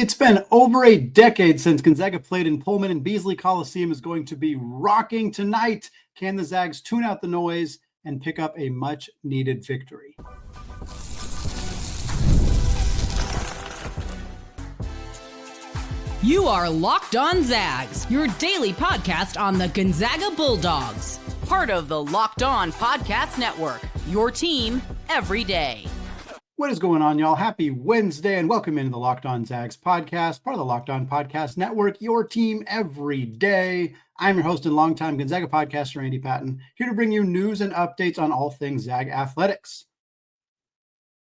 It's been over a decade since Gonzaga played in Pullman, and Beasley Coliseum is going to be rocking tonight. Can the Zags tune out the noise and pick up a much-needed victory? You are Locked On Zags, your daily podcast on the Gonzaga Bulldogs. Part of the Locked On Podcast Network, your team every day. What is going on, y'all? Happy Wednesday, and welcome into the Locked On Zags podcast, part of the Locked On Podcast Network, your team every day. I'm your host and longtime Gonzaga podcaster, Andy Patton, here to bring you news and updates on all things Zag athletics.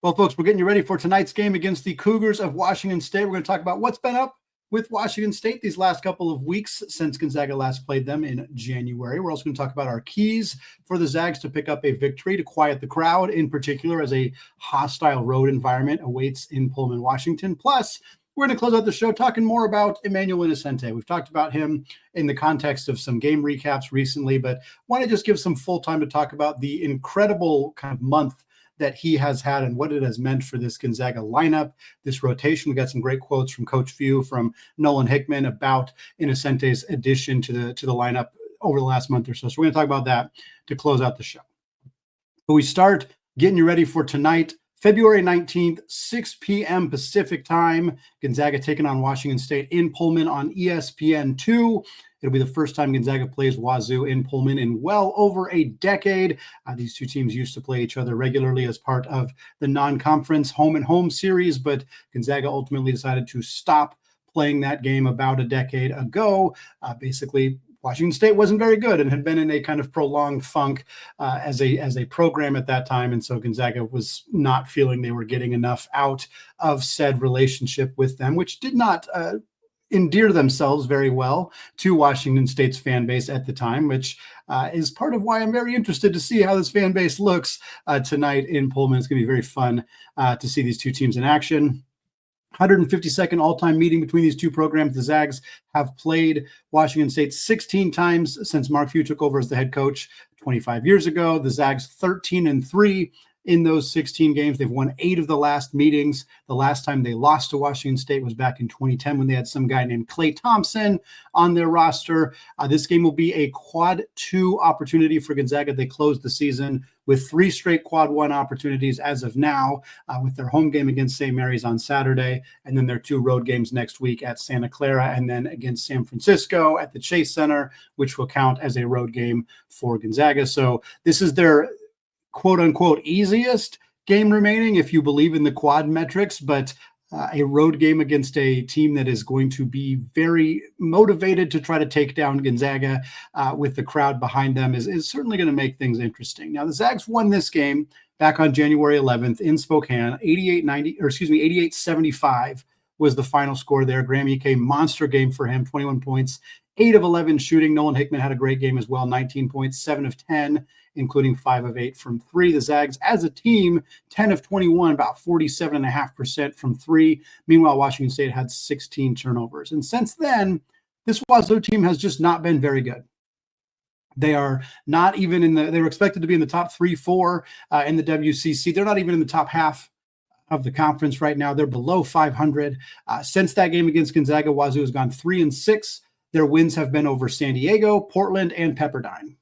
Well, folks, we're getting you ready for tonight's game against the Cougars of Washington State. We're going to talk about what's been up with Washington State these last couple of weeks since Gonzaga last played them in January. We're also going to talk about our keys for the Zags to pick up a victory, to quiet the crowd, in particular as a hostile road environment awaits in Pullman, Washington. Plus, we're going to close out the show talking more about Emmanuel Innocenti. We've talked about him in the context of some game recaps recently, but want to just give some full time to talk about the incredible kind of month that he has had and what it has meant for this Gonzaga lineup, this rotation. We got some great quotes from Coach Few, from Nolan Hickman about Innocenti's addition to the lineup over the last month or so. So we're going to talk about that to close out the show. But we start getting you ready for tonight, February 19th, 6 p.m. Pacific time. Gonzaga taking on Washington State in Pullman on ESPN2. It'll be the first time Gonzaga plays WSU in Pullman in well over a decade. These two teams used to play each other regularly as part of the non-conference home-and-home series, but Gonzaga ultimately decided to stop playing that game about a decade ago. Basically, Washington State wasn't very good and had been in a kind of prolonged funk as a program at that time, and so Gonzaga was not feeling they were getting enough out of said relationship with them, which did not endear themselves very well to Washington State's fan base at the time, which is part of why I'm very interested to see how this fan base looks tonight in Pullman. It's going to be very fun to see these two teams in action. 152nd all-time meeting between these two programs. The Zags have played Washington State 16 times since Mark Few took over as the head coach 25 years ago. The Zags 13-3 in those 16 games. They've won 8 of the last meetings. The last time they lost to Washington State was back in 2010 when they had some guy named Klay Thompson on their roster. This game will be a quad 2 opportunity for Gonzaga. They closed the season with 3 straight quad 1 opportunities as of now, with their home game against St. Mary's on Saturday, and then their 2 road games next week at Santa Clara and then against San Francisco at the Chase Center, which will count as a road game for Gonzaga. So this is their quote-unquote easiest game remaining, if you believe in the quad metrics, but a road game against a team that is going to be very motivated to try to take down Gonzaga with the crowd behind them is certainly going to make things interesting. Now, the Zags won this game back on January 11th in Spokane, 88-75 was the final score there. Graham Ike, monster game for him, 21 points, 8 of 11 shooting. Nolan Hickman had a great game as well, 19 points, 7 of 10, including 5 of 8 from 3. The Zags, as a team, 10 of 21, about 47.5% from 3. Meanwhile, Washington State had 16 turnovers. And since then, this WSU team has just not been very good. They are not even they were expected to be in the top 3-4 in the WCC. They're not even in the top half of the conference right now. They're below 500. Since that game against Gonzaga, WSU has gone 3-6. Their wins have been over San Diego, Portland, and Pepperdine.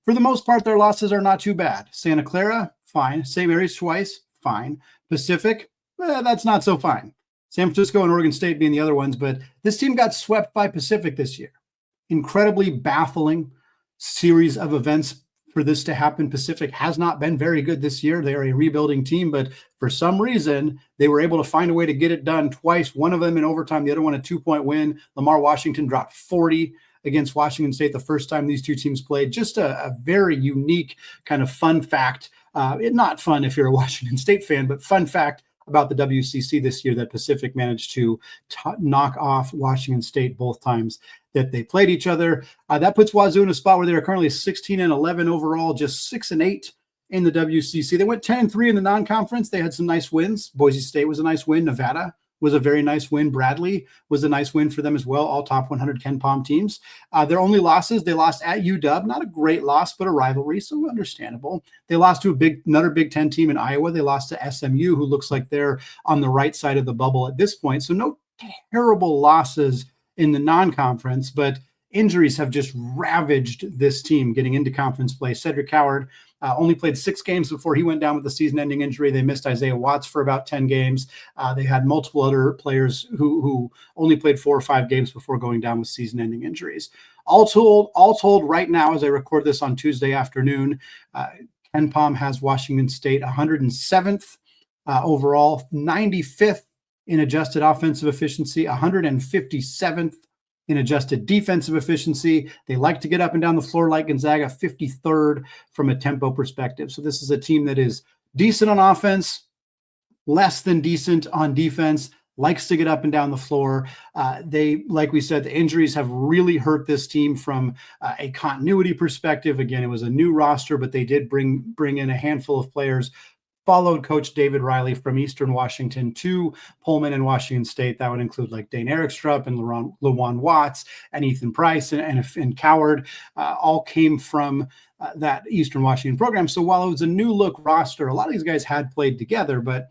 For the most part, their losses are not too bad. Santa Clara, fine. St. Mary's twice, fine. Pacific, that's not so fine. San Francisco and Oregon State being the other ones, but this team got swept by Pacific this year. Incredibly baffling series of events for this to happen. Pacific has not been very good this year. They are a rebuilding team, but for some reason, they were able to find a way to get it done twice, one of them in overtime, the other one a 2-point win. Lamar Washington dropped 40 against Washington State the first time these two teams played. Just a very unique kind of fun fact. Not fun if you're a Washington State fan, but fun fact about the WCC this year that Pacific managed to knock off Washington State both times that they played each other. That puts WSU in a spot where they are currently 16-11 overall, just 6-8 in the WCC. They went 10-3 in the non-conference. They had some nice wins. Boise State was a nice win. Nevada was a very nice win. Bradley was a nice win for them as well, all top 100 Ken Pom teams. Their only losses, they lost at UW, not a great loss, but a rivalry, so understandable. They lost to another Big Ten team in Iowa. They lost to SMU, who looks like they're on the right side of the bubble at this point. So no terrible losses in the non-conference, but injuries have just ravaged this team getting into conference play. Cedric Howard only played 6 games before he went down with a season-ending injury. They missed Isaiah Watts for about 10 games. They had multiple other players who only played 4 or 5 games before going down with season-ending injuries. All told, right now, as I record this on Tuesday afternoon, Ken Pom has Washington State 107th overall, 95th in adjusted offensive efficiency, 157th in adjusted defensive efficiency. They like to get up and down the floor like Gonzaga, 53rd from a tempo perspective. So this is a team that is decent on offense, less than decent on defense, likes to get up and down the floor. They, like we said, the injuries have really hurt this team from a continuity perspective. Again, it was a new roster, but they did bring in a handful of players. Followed Coach David Riley from Eastern Washington to Pullman and Washington State. That would include like Dane Erickstrup and LaJuan Watts and Ethan Price and Coward, all came from that Eastern Washington program. So while it was a new look roster, a lot of these guys had played together, but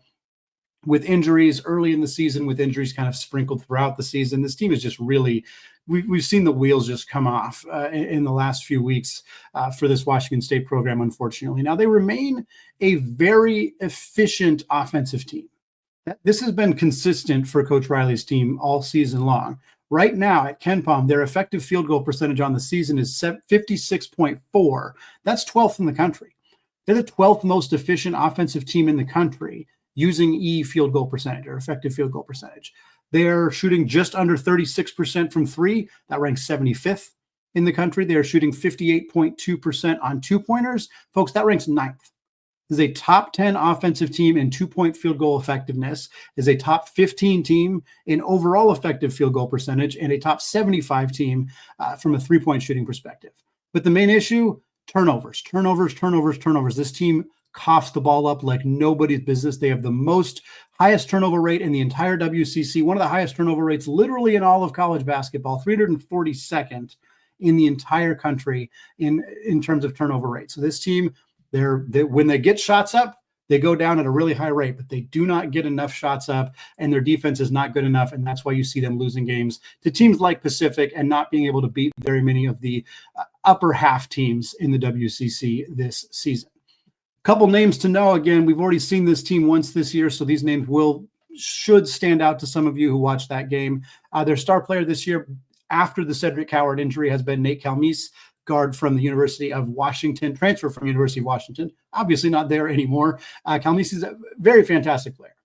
with injuries early in the season, with injuries kind of sprinkled throughout the season, this team is just really, we've seen the wheels just come off in the last few weeks for this Washington State program, unfortunately. Now, they remain a very efficient offensive team. This has been consistent for Coach Riley's team all season long. Right now at Ken Pom, their effective field goal percentage on the season is 56.4. That's 12th in the country. They're the 12th most efficient offensive team in the country using field goal percentage or effective field goal percentage. They're shooting just under 36% from 3. That ranks 75th in the country. They're shooting 58.2% on 2-pointers. Folks, that ranks 9th. This is a top 10 offensive team in 2-point field goal effectiveness, is a top 15 team in overall effective field goal percentage, and a top 75 team from a 3-point shooting perspective. But the main issue, turnovers. This team coughs the ball up like nobody's business. They have the highest turnover rate in the entire WCC, one of the highest turnover rates literally in all of college basketball, 342nd in the entire country in terms of turnover rate. So this team, when they get shots up, they go down at a really high rate, but they do not get enough shots up, and their defense is not good enough, and that's why you see them losing games to teams like Pacific and not being able to beat very many of the upper half teams in the WCC this season. Couple names to know. Again, we've already seen this team once this year, so these names should stand out to some of you who watched that game. Their star player this year, after the Cedric Howard injury, has been Nate Calmese, guard from the University of Washington, transfer from University of Washington, obviously not there anymore. Calmese is a very fantastic player.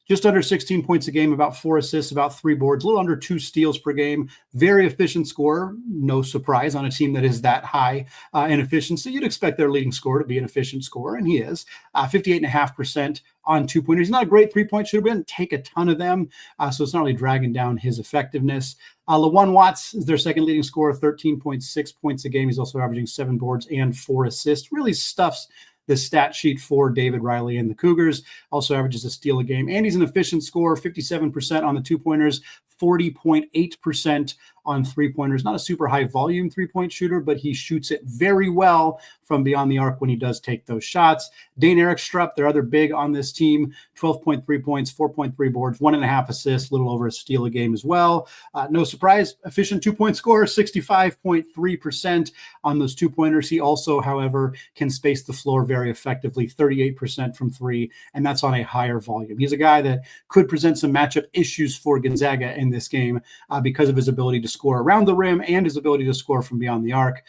Just under 16 points a game, about 4 assists, about 3 boards, a little under 2 steals per game. Very efficient scorer. No surprise on a team that is that high in efficiency. You'd expect their leading scorer to be an efficient scorer, and he is. 58.5% on 2-pointers. He's not a great 3-point shooter, but he doesn't take a ton of them, so it's not really dragging down his effectiveness. LaJuan Watts is their second leading scorer, 13.6 points a game. He's also averaging 7 boards and 4 assists. Really stuffs the stat sheet for David Riley and the Cougars. Also averages a steal a game. And he's an efficient scorer, 57% on the 2-pointers, 40.8% on 3-pointers. Not a super high volume 3-point shooter, but he shoots it very well from beyond the arc when he does take those shots. Dane Erickstrup, their other big on this team, 12.3 points, 4.3 boards, 1.5 assists, a little over a steal a game as well. No surprise, efficient 2-point scorer, 65.3% on those 2-pointers. He also, however, can space the floor very effectively, 38% from 3, and that's on a higher volume. He's a guy that could present some matchup issues for Gonzaga in this game because of his ability to score around the rim and his ability to score from beyond the arc.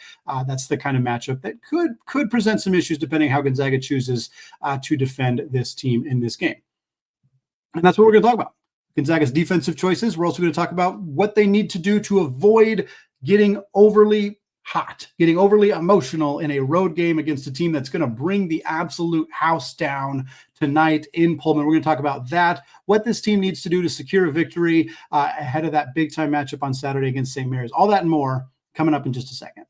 That's the kind of matchup that could present some issues depending how Gonzaga chooses to defend this team in this game. And that's what we're going to talk about. Gonzaga's defensive choices. We're also going to talk about what they need to do to avoid getting overly hot, getting overly emotional in a road game against a team that's going to bring the absolute house down tonight in Pullman. We're going to talk about that, what this team needs to do to secure a victory ahead of that big-time matchup on Saturday against St. Mary's. All that and more coming up in just a second.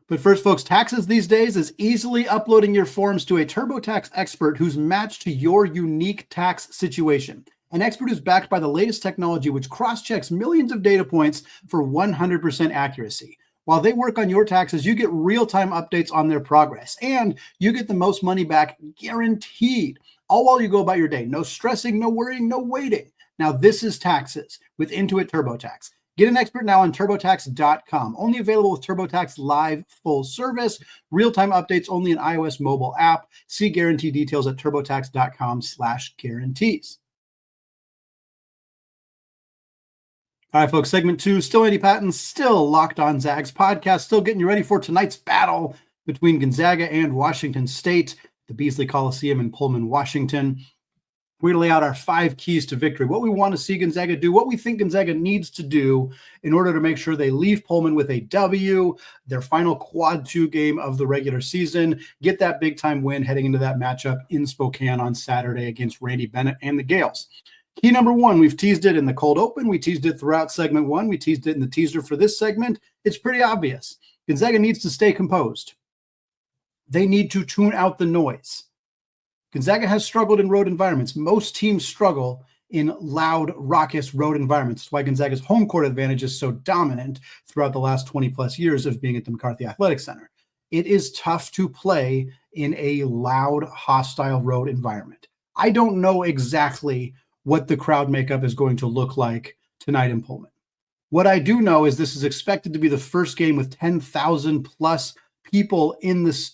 But first, folks, taxes these days is easily uploading your forms to a TurboTax expert who's matched to your unique tax situation. An expert who's backed by the latest technology, which cross-checks millions of data points for 100% accuracy. While they work on your taxes, you get real-time updates on their progress, and you get the most money back guaranteed. all while you go about your day. No stressing, no worrying, no waiting. Now, this is taxes with Intuit TurboTax. Get an expert now on TurboTax.com. Only available with TurboTax Live full service. Real-time updates only in iOS mobile app. See guarantee details at TurboTax.com/guarantees. All right, folks, segment 2, still Andy Patton, still Locked On Zags podcast, still getting you ready for tonight's battle between Gonzaga and Washington State, the Beasley Coliseum in Pullman, Washington. We're going to lay out our 5 keys to victory, what we want to see Gonzaga do, what we think Gonzaga needs to do in order to make sure they leave Pullman with a W, their final quad 2 game of the regular season, get that big-time win heading into that matchup in Spokane on Saturday against Randy Bennett and the Gales. Key number 1, we've teased it in the cold open. We teased it throughout segment 1. We teased it in the teaser for this segment. It's pretty obvious. Gonzaga needs to stay composed. They need to tune out the noise. Gonzaga has struggled in road environments. Most teams struggle in loud, raucous road environments. That's why Gonzaga's home court advantage is so dominant throughout the last 20-plus years of being at the McCarthy Athletic Center. It is tough to play in a loud, hostile road environment. I don't know exactly what the crowd makeup is going to look like tonight in Pullman. What I do know is this is expected to be the first game with 10,000-plus people in this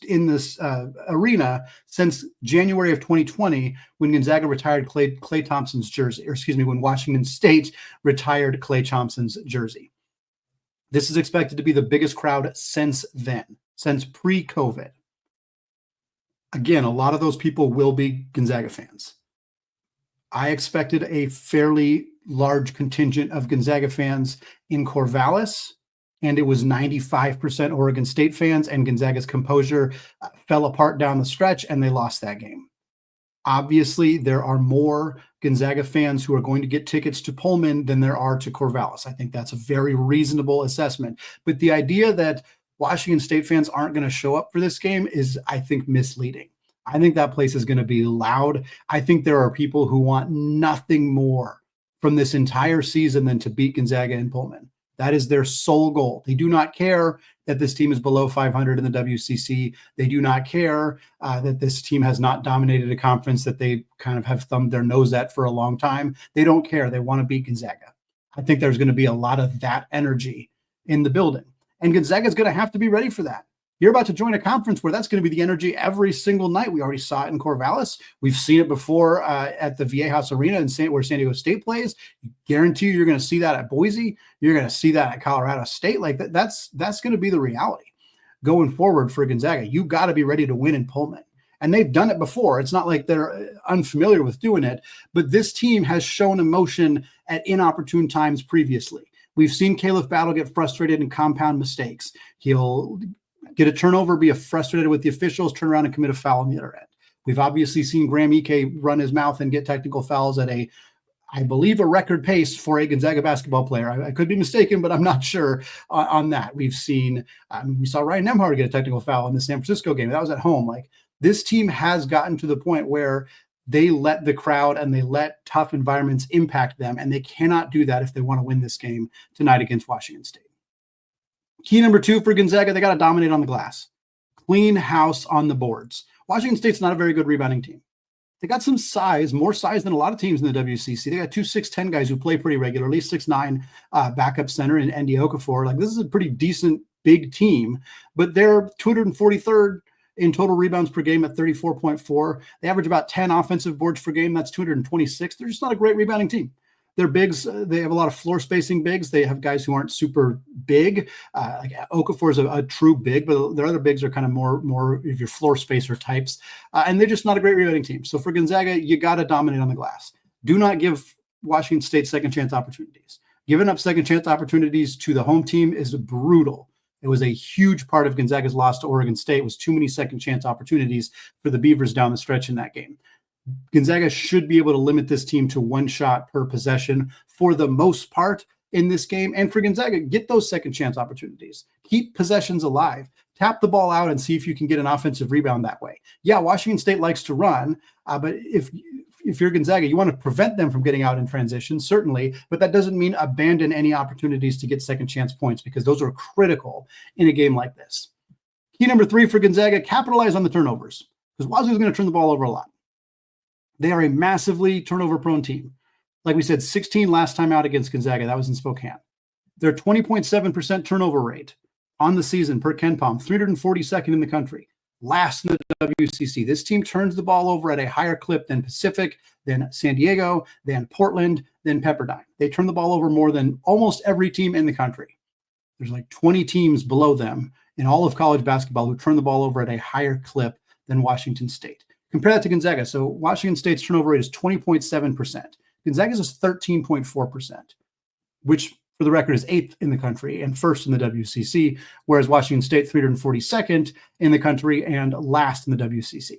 arena since January of 2020, when Gonzaga retired Klay Thompson's jersey, or excuse me, when Washington State retired Klay Thompson's jersey. This is expected to be the biggest crowd since then, since pre-COVID. Again, a lot of those people will be Gonzaga fans. I expected a fairly large contingent of Gonzaga fans in Corvallis, and it was 95% Oregon State fans, and Gonzaga's composure fell apart down the stretch, and they lost that game. Obviously, there are more Gonzaga fans who are going to get tickets to Pullman than there are to Corvallis. I think that's a very reasonable assessment. But the idea that Washington State fans aren't going to show up for this game is, I think, misleading. I think that place is going to be loud. I think there are people who want nothing more from this entire season than to beat Gonzaga in Pullman. That is their sole goal. They do not care that this team is below 500 in the WCC. They do not care that this team has not dominated a conference that they kind of have thumbed their nose at for a long time. They don't care. They want to beat Gonzaga. I think there's going to be a lot of that energy in the building. And Gonzaga is going to have to be ready for that. You're about to join a conference where that's going to be the energy every single night. We already saw it in Corvallis. We've seen it before at the Viejas Arena where San Diego State plays. Guarantee you're going to see that at Boise. You're going to see that at Colorado State. Like that's going to be the reality going forward for Gonzaga. You got to be ready to win in Pullman. And they've done it before. It's not like they're unfamiliar with doing it, but this team has shown emotion at inopportune times previously. We've seen Caleb Battle get frustrated and compound mistakes. He'll get a turnover, be frustrated with the officials, turn around and commit a foul on the other end. We've obviously seen Graham Ike run his mouth and get technical fouls at I believe, a record pace for a Gonzaga basketball player. I could be mistaken, but I'm not sure on that. We've seen, we saw Ryan Nembhard get a technical foul in the San Francisco game. That was at home. Like, this team has gotten to the point where they let the crowd and they let tough environments impact them, and they cannot do that if they want to win this game tonight against Washington State. Key number 2 for Gonzaga, they got to dominate on the glass. Clean house on the boards. Washington State's not a very good rebounding team. They got some size, more size than a lot of teams in the WCC. They got 2 6'10" guys who play pretty regularly, 6'9" backup center in Andy Okafor. Like, this is a pretty decent big team, but they're 243rd in total rebounds per game at 34.4. They average about 10 offensive boards per game. That's 226. They're just not a great rebounding team. They're bigs. They have a lot of floor spacing bigs. They have guys who aren't super big. Like Okafor is a true big, but their other bigs are kind of more of your floor spacer types. And they're just not a great rebounding team. So for Gonzaga, you got to dominate on the glass. Do not give Washington State second chance opportunities. Giving up second chance opportunities to the home team is brutal. It was a huge part of Gonzaga's loss to Oregon State, was too many second chance opportunities for the Beavers down the stretch in that game. Gonzaga should be able to limit this team to 1 shot per possession for the most part in this game. And for Gonzaga, get those second chance opportunities. Keep possessions alive. Tap the ball out and see if you can get an offensive rebound that way. Yeah, Washington State likes to run, but if you're Gonzaga, you want to prevent them from getting out in transition, certainly, but that doesn't mean abandon any opportunities to get second chance points, because those are critical in a game like this. Key number 3 for Gonzaga, capitalize on the turnovers, because Wazoo is going to turn the ball over a lot. They are a massively turnover-prone team. Like we said, 16 last time out against Gonzaga. That was in Spokane. Their 20.7% turnover rate on the season per KenPom, 342nd in the country. Last in the WCC. This team turns the ball over at a higher clip than Pacific, than San Diego, than Portland, than Pepperdine. They turn the ball over more than almost every team in the country. There's like 20 teams below them in all of college basketball who turn the ball over at a higher clip than Washington State. Compare that to Gonzaga. So Washington State's turnover rate is 20.7%. Gonzaga's is 13.4%, which for the record is 8th in the country and 1st in the WCC, whereas Washington State 342nd in the country and last in the WCC.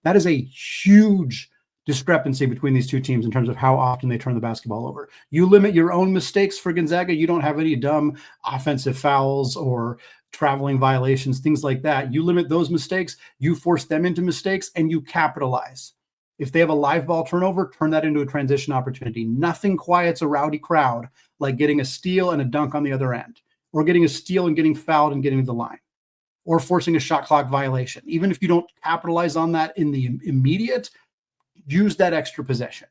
That is a huge discrepancy between these two teams in terms of how often they turn the basketball over. You limit your own mistakes for Gonzaga. You don't have any dumb offensive fouls or traveling violations, things like that. You limit those mistakes, you force them into mistakes, and you capitalize. If they have a live ball turnover, turn that into a transition opportunity. Nothing quiets a rowdy crowd like getting a steal and a dunk on the other end, or getting a steal and getting fouled and getting to the line, or forcing a shot clock violation. Even if you don't capitalize on that in the immediate, use that extra possession.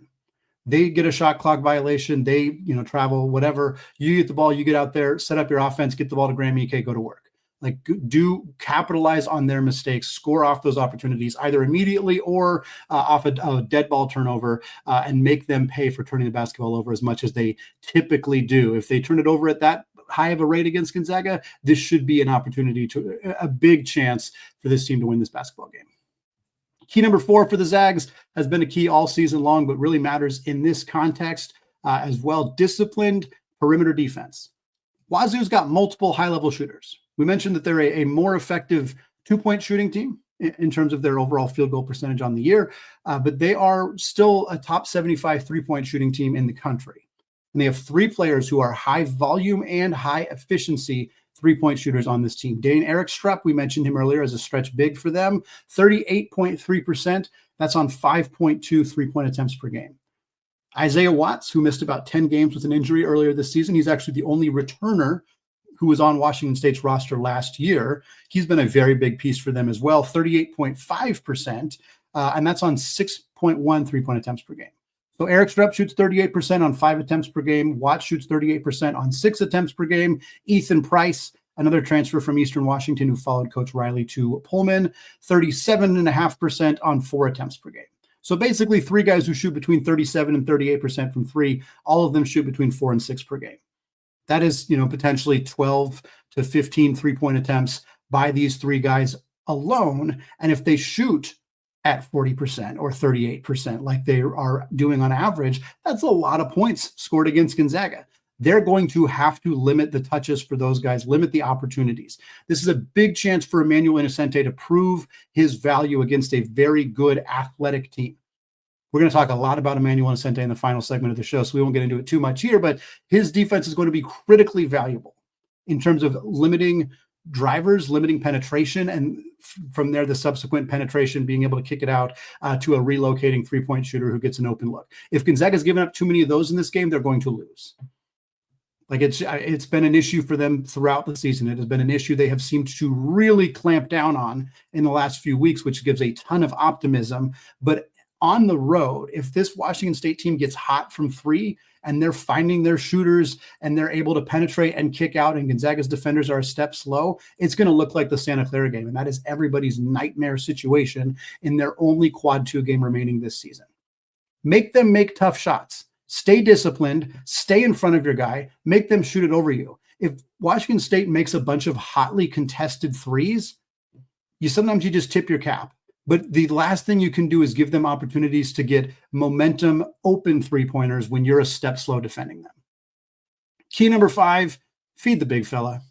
They get a shot clock violation, they travel, whatever. You get the ball, you get out there, set up your offense, get the ball to Graham Ike, go to work. Like, do capitalize on their mistakes, score off those opportunities either immediately or off a dead ball turnover, and make them pay for turning the basketball over as much as they typically do. If they turn it over at that high of a rate against Gonzaga, this should be an opportunity a big chance for this team to win this basketball game. Key number 4 for the Zags has been a key all season long, but really matters in this context as well. Disciplined perimeter defense. Wazoo's got multiple high-level shooters. We mentioned that they're a more effective two-point shooting team in terms of their overall field goal percentage on the year, but they are still a top 75 three-point shooting team in the country. And they have 3 players who are high volume and high efficiency three-point shooters on this team. Dane Erickstrup, we mentioned him earlier as a stretch big for them, 38.3%. That's on 5.2 three-point attempts per game. Isaiah Watts, who missed about 10 games with an injury earlier this season, he's actually the only returner who was on Washington State's roster last year. He's been a very big piece for them as well, 38.5%, and that's on 6.1 three-point attempts per game. So Eric Strupp shoots 38% on 5 attempts per game. Watts shoots 38% on 6 attempts per game. Ethan Price, another transfer from Eastern Washington who followed Coach Riley to Pullman, 37.5% on 4 attempts per game. So basically 3 guys who shoot between 37 and 38% from 3. All of them shoot between 4 and 6 per game. That is, potentially 12 to 15 three-point attempts by these 3 guys alone. And if they shoot at 40% or 38% like they are doing on average, that's a lot of points scored against Gonzaga. They're going to have to limit the touches for those guys, limit the opportunities. This is a big chance for Emmanuel Innocenti to prove his value against a very good athletic team. We're going to talk a lot about Emmanuel Innocenti in the final segment of the show, so we won't get into it too much here, but his defense is going to be critically valuable in terms of limiting drivers, limiting penetration, and from there, the subsequent penetration, being able to kick it out to a relocating three-point shooter who gets an open look. If Gonzaga's given up too many of those in this game, they're going to lose. Like it's been an issue for them throughout the season. It has been an issue they have seemed to really clamp down on in the last few weeks, which gives a ton of optimism. But on the road, if this Washington State team gets hot from 3 and they're finding their shooters and they're able to penetrate and kick out and Gonzaga's defenders are a step slow, it's going to look like the Santa Clara game. And that is everybody's nightmare situation in their only quad 2 game remaining this season. Make them make tough shots. Stay disciplined. Stay in front of your guy. Make them shoot it over you. If Washington State makes a bunch of hotly contested threes, sometimes you just tip your cap. But the last thing you can do is give them opportunities to get momentum, open three-pointers when you're a step slow defending them. Key number 5, feed the big fella.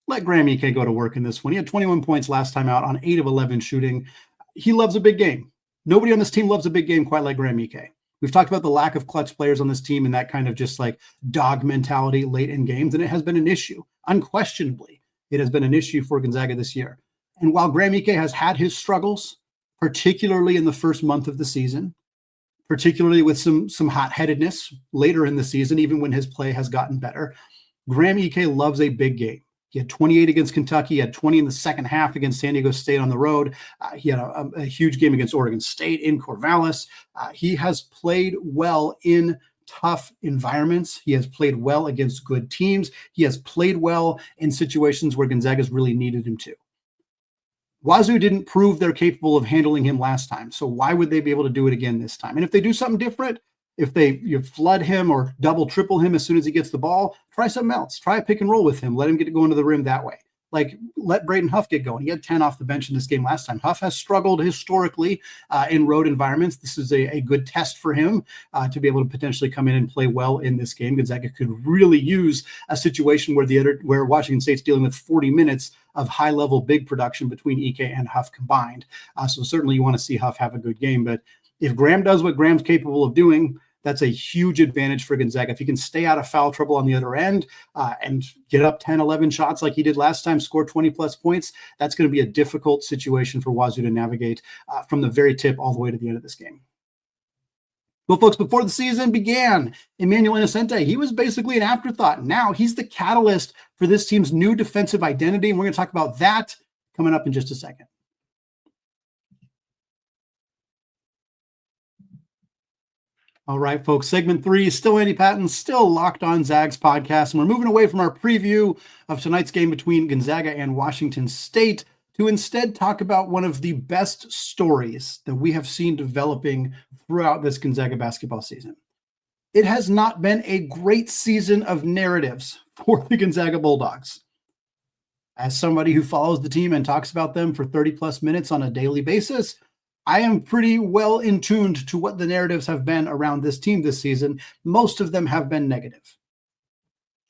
Let Graham Ike go to work in this one. He had 21 points last time out on 8 of 11 shooting. He loves a big game. Nobody on this team loves a big game quite like Graham Ike. We've talked about the lack of clutch players on this team and that kind of just like dog mentality late in games, and it has been an issue. Unquestionably, it has been an issue for Gonzaga this year. And while Graham Ike has had his struggles, particularly in the first month of the season, particularly with some hot-headedness later in the season, even when his play has gotten better, Graham Ike loves a big game. He had 28 against Kentucky. He had 20 in the second half against San Diego State on the road. He had a huge game against Oregon State in Corvallis. He has played well in tough environments. He has played well against good teams. He has played well in situations where Gonzaga's really needed him to. Wazoo didn't prove they're capable of handling him last time, so why would they be able to do it again this time? And if they do something different, if they flood him or double, triple him as soon as he gets the ball, try something else. Try a pick and roll with him. Let him get going to the rim that way. Like, let Braden Huff get going. He had 10 off the bench in this game last time. Huff has struggled historically in road environments. This is a good test for him to be able to potentially come in and play well in this game. Gonzaga could really use a situation where Washington State's dealing with 40 minutes of high-level big production between Ike and Huff combined. So certainly you want to see Huff have a good game. But if Graham does what Graham's capable of doing, that's a huge advantage for Gonzaga. If he can stay out of foul trouble on the other end and get up 10, 11 shots like he did last time, score 20-plus points, that's going to be a difficult situation for Wazoo to navigate from the very tip all the way to the end of this game. Well, folks, before the season began, Emmanuel Innocenti, he was basically an afterthought. Now he's the catalyst for this team's new defensive identity, and we're going to talk about that coming up in just a second. All right, folks, segment 3 is still Andy Patton, still Locked On Zags podcast, and we're moving away from our preview of tonight's game between Gonzaga and Washington State to instead talk about one of the best stories that we have seen developing throughout this Gonzaga basketball season. It has not been a great season of narratives for the Gonzaga Bulldogs. As somebody who follows the team and talks about them for 30-plus minutes on a daily basis, I am pretty well in tuned to what the narratives have been around this team this season. Most of them have been negative.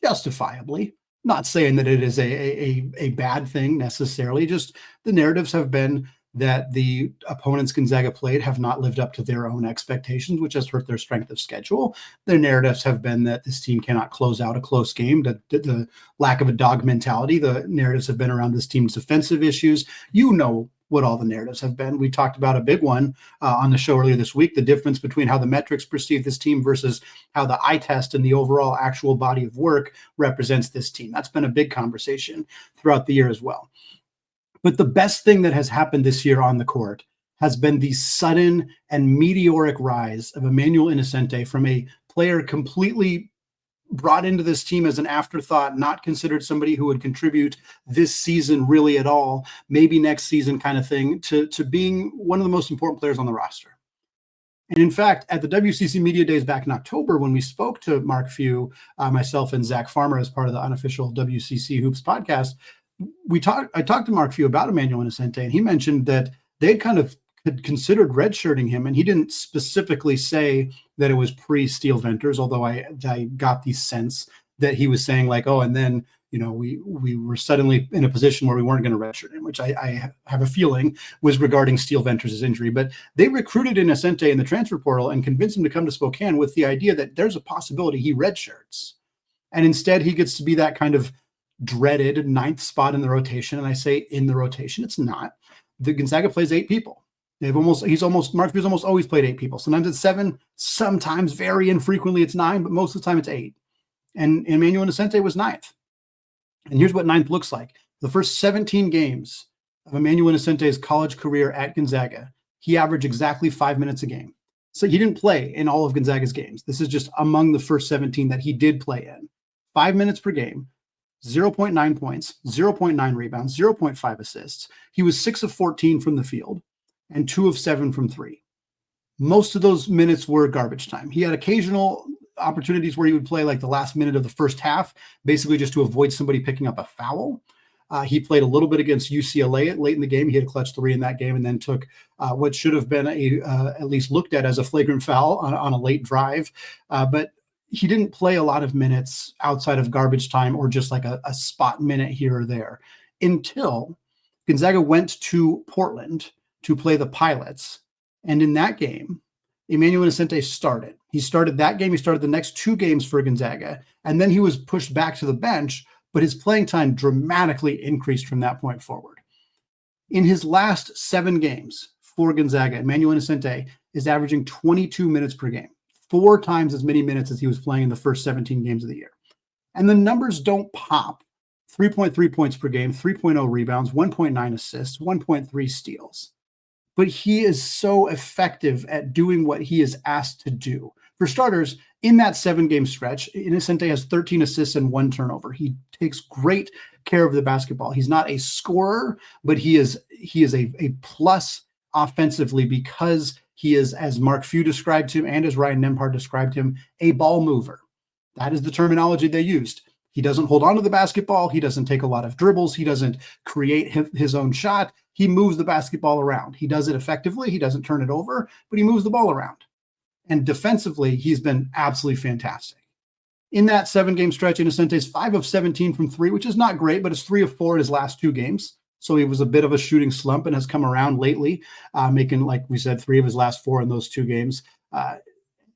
Justifiably. Not saying that it is a bad thing necessarily, just the narratives have been that the opponents Gonzaga played have not lived up to their own expectations, which has hurt their strength of schedule. Their narratives have been that this team cannot close out a close game, the lack of a dog mentality. The narratives have been around this team's defensive issues. You know what all the narratives have been. We talked about a big one on the show earlier this week, the difference between how the metrics perceive this team versus how the eye test and the overall actual body of work represents this team. That's been a big conversation throughout the year as well. But the best thing that has happened this year on the court has been the sudden and meteoric rise of Emmanuel Innocenti from a player completely brought into this team as an afterthought, not considered somebody who would contribute this season really at all, maybe next season kind of thing, to being one of the most important players on the roster. And in fact, at the WCC Media Days back in October, when we spoke to Mark Few, myself and Zach Farmer as part of the unofficial WCC Hoops podcast, I talked to Mark Few about Emmanuel Innocenti, and he mentioned that they had considered redshirting him, and he didn't specifically say that it was pre-Steel Venters, although I got the sense that he was saying like, oh, and then, you know, we were suddenly in a position where we weren't going to redshirt him, which I have a feeling was regarding Steel Venters' injury. But they recruited Innocenti in the transfer portal and convinced him to come to Spokane with the idea that there's a possibility he redshirts. And instead he gets to be that kind of dreaded ninth spot in the rotation. And I say in the rotation, it's not. The Gonzaga plays 8 people. Mark Few's almost always played 8 people. Sometimes it's 7, sometimes very infrequently it's 9, but most of the time it's 8. And Emmanuel Innocenti was 9th. And here's what 9th looks like. The first 17 games of Emmanuel Innocenti's college career at Gonzaga, he averaged exactly 5 minutes a game. So he didn't play in all of Gonzaga's games. This is just among the first 17 that he did play in. 5 minutes per game, 0.9 points, 0.9 rebounds, 0.5 assists. He was 6 of 14 from the field and 2 of 7 from 3. Most of those minutes were garbage time. He had occasional opportunities where he would play like the last minute of the first half, basically just to avoid somebody picking up a foul. He played a little bit against UCLA late in the game. He had a clutch 3 in that game and then took what should have been at least looked at as a flagrant foul on a late drive. But he didn't play a lot of minutes outside of garbage time or just like a spot minute here or there until Gonzaga went to Portland to play the Pilots. And in that game, Emmanuel Innocenti started. He started that game. He started the next 2 games for Gonzaga. And then he was pushed back to the bench, but his playing time dramatically increased from that point forward. In his last 7 games for Gonzaga, Emmanuel Innocenti is averaging 22 minutes per game, 4 times as many minutes as he was playing in the first 17 games of the year. And the numbers don't pop 3.3 points per game, 3.0 rebounds, 1.9 assists, 1.3 steals. But he is so effective at doing what he is asked to do. For starters, in that 7-game stretch, Innocenti has 13 assists and 1 turnover. He takes great care of the basketball. He's not a scorer, but he is a plus offensively because he is, as Mark Few described him and as Ryan Nembhard described him, a ball mover. That is the terminology they used. He doesn't hold on to the basketball. He doesn't take a lot of dribbles. He doesn't create his own shot. He moves the basketball around. He does it effectively. He doesn't turn it over, but he moves the ball around. And defensively, he's been absolutely fantastic. In that 7-game stretch, Innocenti is 5 of 17 from 3, which is not great, but it's 3 of 4 in his last 2 games. So he was a bit of a shooting slump and has come around lately, making, like we said, 3 of his last 4 in those 2 games.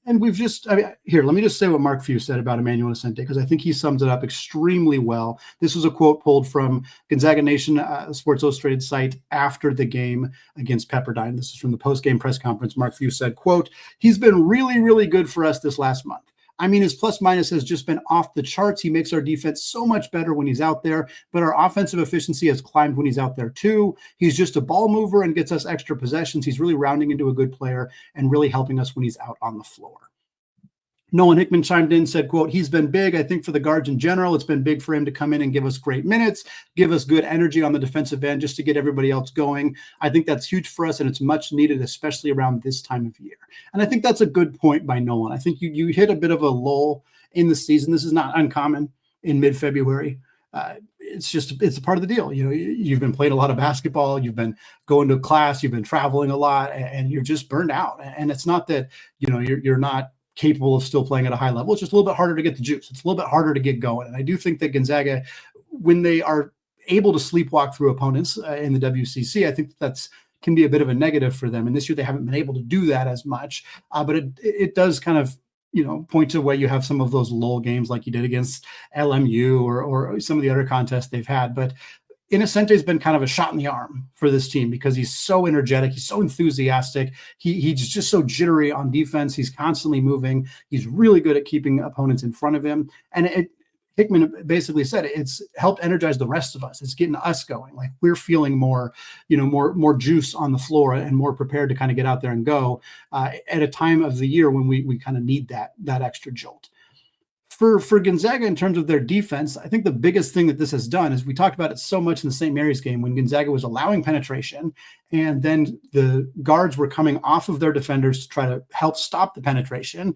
And we've just, here, let me just say what Mark Few said about Emmanuel Innocenti, because I think he sums it up extremely well. This was a quote pulled from Gonzaga Nation, Sports Illustrated site, after the game against Pepperdine. This is from the post-game press conference. Mark Few said, quote, "He's been really, really good for us this last month. I mean, his plus minus has just been off the charts. He makes our defense so much better when he's out there, but our offensive efficiency has climbed when he's out there too. He's just a ball mover and gets us extra possessions. He's really rounding into a good player and really helping us when he's out on the floor." Nolan Hickman chimed in, said, quote, "He's been big. I think for the guards in general, it's been big for him to come in and give us great minutes, give us good energy on the defensive end just to get everybody else going. I think that's huge for us, and it's much needed, especially around this time of year." And I think that's a good point by Nolan. I think you hit a bit of a lull in the season. This is not uncommon in mid-February. It's a part of the deal. You know, you've been playing a lot of basketball, you've been going to class, you've been traveling a lot, and you're just burned out. And it's not that, you know, you're not capable of still playing at a high level. It's just a little bit harder to get the juice. It's a little bit harder to get going. And I do think that Gonzaga, when they are able to sleepwalk through opponents in the WCC, I think that's can be a bit of a negative for them. And this year they haven't been able to do that as much. But it does kind of, you know, point to where you have some of those lull games like you did against LMU or some of the other contests they've had. But Innocenti has been kind of a shot in the arm for this team because he's so energetic. He's so enthusiastic. He's just so jittery on defense. He's constantly moving. He's really good at keeping opponents in front of him. And Hickman basically said it's helped energize the rest of us. It's getting us going. Like we're feeling more, you know, more juice on the floor and more prepared to kind of get out there and go at a time of the year when we kind of need that extra jolt. For Gonzaga, in terms of their defense, I think the biggest thing that this has done is we talked about it so much in the St. Mary's game when Gonzaga was allowing penetration, and then the guards were coming off of their defenders to try to help stop the penetration,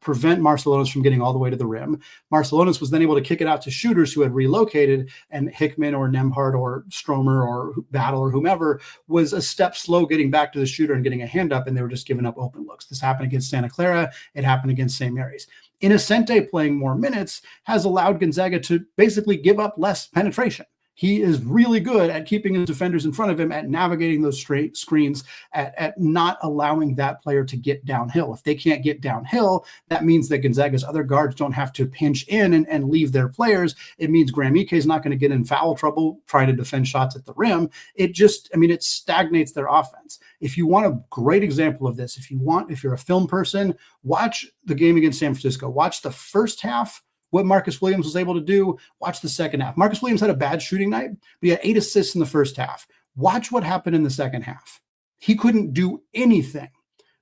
prevent Marciulionis from getting all the way to the rim. Marciulionis was then able to kick it out to shooters who had relocated, and Hickman or Nembhard or Stromer or Battle or whomever was a step slow getting back to the shooter and getting a hand up, and they were just giving up open looks. This happened against Santa Clara. It happened against St. Mary's. Innocenti playing more minutes has allowed Gonzaga to basically give up less penetration. He is really good at keeping his defenders in front of him, at navigating those straight screens, at not allowing that player to get downhill. If they can't get downhill, that means that Gonzaga's other guards don't have to pinch in and leave their players. It means Graham Ike is not going to get in foul trouble trying to defend shots at the rim. It stagnates their offense. If you want a great example of this, if you're a film person, watch the game against San Francisco. Watch the first half, what Marcus Williams was able to do. Watch the second half. Marcus Williams had a bad shooting night, but he had 8 assists in the first half. Watch what happened in the second half. He couldn't do anything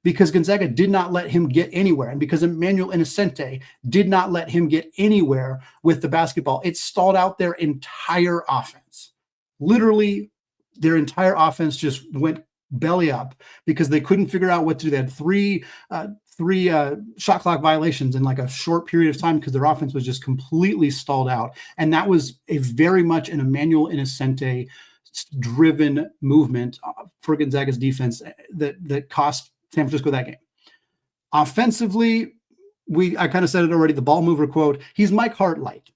because Gonzaga did not let him get anywhere, and because Emmanuel Innocenti did not let him get anywhere with the basketball. It stalled out their entire offense. Literally, their entire offense just went belly up because they couldn't figure out what to do. They had three shot clock violations in like a short period of time because their offense was just completely stalled out. And that was a very much an Emmanuel Innocenti driven movement for Gonzaga's defense that cost San Francisco that game. Offensively, I kind of said it already, the ball mover quote, he's Mike Hart light.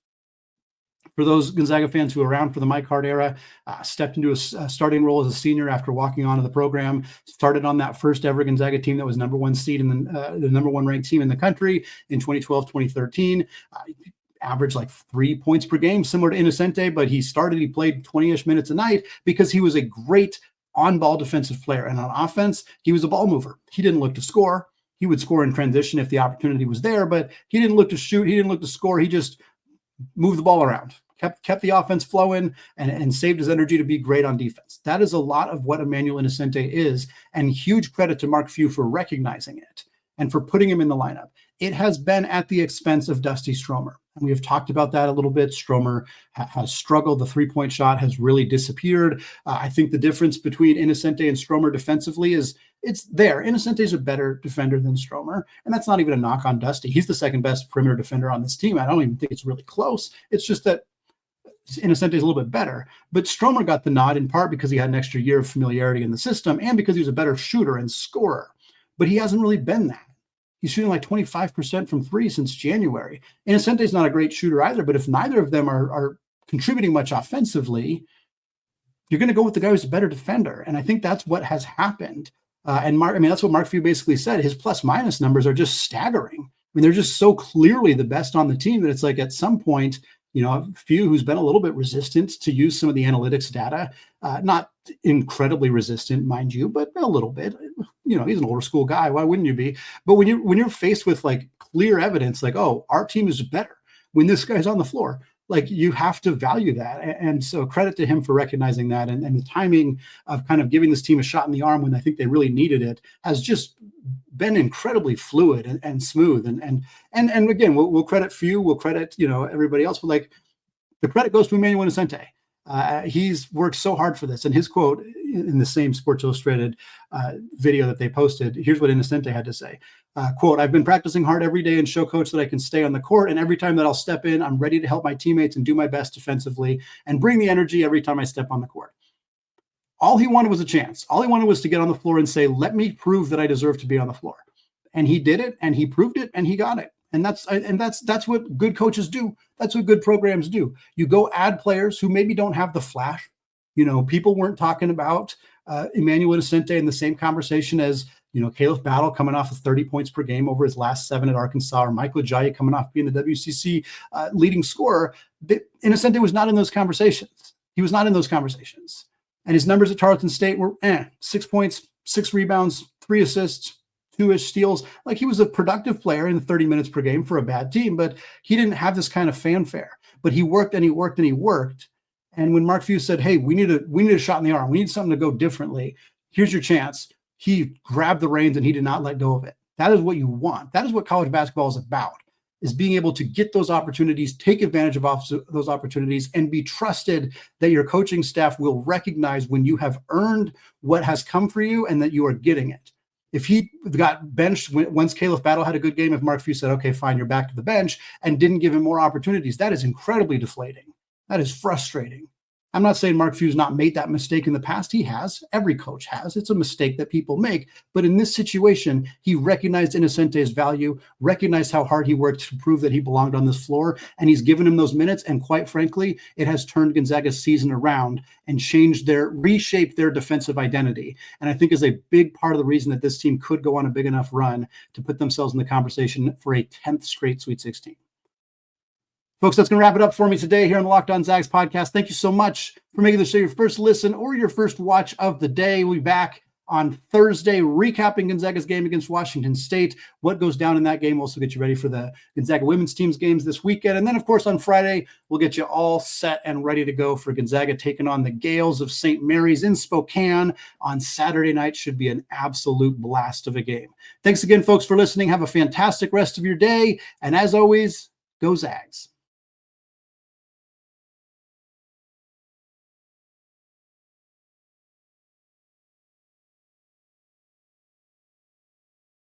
For those Gonzaga fans who are around for the Mike Hart era, stepped into a starting role as a senior after walking onto the program, started on that first ever Gonzaga team that was number one seed in the number one ranked team in the country in 2012, 2013. Averaged like 3 points per game, similar to Innocenti, but he played 20-ish minutes a night because he was a great on-ball defensive player. And on offense, he was a ball mover. He didn't look to score. He would score in transition if the opportunity was there, but he didn't look to shoot. He didn't look to score. He just moved the ball around, kept the offense flowing and saved his energy to be great on defense. That is a lot of what Emmanuel Innocenti is, and huge credit to Mark Few for recognizing it and for putting him in the lineup. It has been at the expense of Dusty Stromer. And we have talked about that a little bit. Stromer has struggled. The three-point shot has really disappeared. I think the difference between Innocenti and Stromer defensively is it's there. Innocenti is a better defender than Stromer, and that's not even a knock on Dusty. He's the second best perimeter defender on this team. I don't even think it's really close. It's just that Innocenti is a little bit better. But Stromer got the nod in part because he had an extra year of familiarity in the system and because he was a better shooter and scorer. But he hasn't really been that. He's shooting like 25% from three since January. Innocenti is not a great shooter either, but if neither of them are contributing much offensively, you're going to go with the guy who's a better defender. And I think that's what has happened. That's what Mark Few basically said. His plus minus numbers are just staggering. I mean, they're just so clearly the best on the team that it's like at some point, Few, who's been a little bit resistant to use some of the analytics data, not incredibly resistant, mind you, but a little bit. He's an older school guy. Why wouldn't you be? But when you're faced with like clear evidence, like, oh, our team is better when this guy's on the floor, like you have to value that. And so credit to him for recognizing that. And the timing of kind of giving this team a shot in the arm when I think they really needed it has just been incredibly fluid and smooth. And again, we'll credit Few, we'll credit, everybody else, but like the credit goes to Emmanuel Innocenti. He's worked so hard for this. And his quote in the same Sports Illustrated video that they posted, here's what Innocenti had to say. Quote, "I've been practicing hard every day and show coach that I can stay on the court. And every time that I'll step in, I'm ready to help my teammates and do my best defensively and bring the energy every time I step on the court." All he wanted was a chance. All he wanted was to get on the floor and say, let me prove that I deserve to be on the floor. And he did it, and he proved it, and he got it. And that's what good coaches do. That's what good programs do. You go add players who maybe don't have the flash. People weren't talking about Emmanuel Innocenti in the same conversation as, Caleb Battle coming off of 30 points per game over his last 7 at Arkansas, or Michael Ajayi coming off being the WCC leading scorer. Innocenti was not in those conversations. He was not in those conversations. And his numbers at Tarleton State were 6 points, 6 rebounds, 3 assists, 2-ish steals. Like, he was a productive player in 30 minutes per game for a bad team, but he didn't have this kind of fanfare. But he worked and he worked and he worked. And when Mark Few said, hey, we need a shot in the arm, we need something to go differently, here's your chance, he grabbed the reins and he did not let go of it. That is what you want. That is what college basketball is about, is being able to get those opportunities, take advantage of those opportunities, and be trusted that your coaching staff will recognize when you have earned what has come for you and that you are getting it. If he got benched once Caleb Battle had a good game, if Mark Few said, okay, fine, you're back to the bench, and didn't give him more opportunities, that is incredibly deflating. That is frustrating. I'm not saying Mark Few's not made that mistake in the past. He has. Every coach has. It's a mistake that people make. But in this situation, he recognized Innocenti's value, recognized how hard he worked to prove that he belonged on this floor, and he's given him those minutes. And quite frankly, it has turned Gonzaga's season around and reshaped their defensive identity. And I think is a big part of the reason that this team could go on a big enough run to put themselves in the conversation for a 10th straight Sweet 16. Folks, that's going to wrap it up for me today here on the Locked On Zags podcast. Thank you so much for making the show your first listen or your first watch of the day. We'll be back on Thursday recapping Gonzaga's game against Washington State. What goes down in that game will also get you ready for the Gonzaga women's team's games this weekend. And then, of course, on Friday, we'll get you all set and ready to go for Gonzaga taking on the Gales of St. Mary's in Spokane on Saturday night. Should be an absolute blast of a game. Thanks again, folks, for listening. Have a fantastic rest of your day. And as always, go Zags.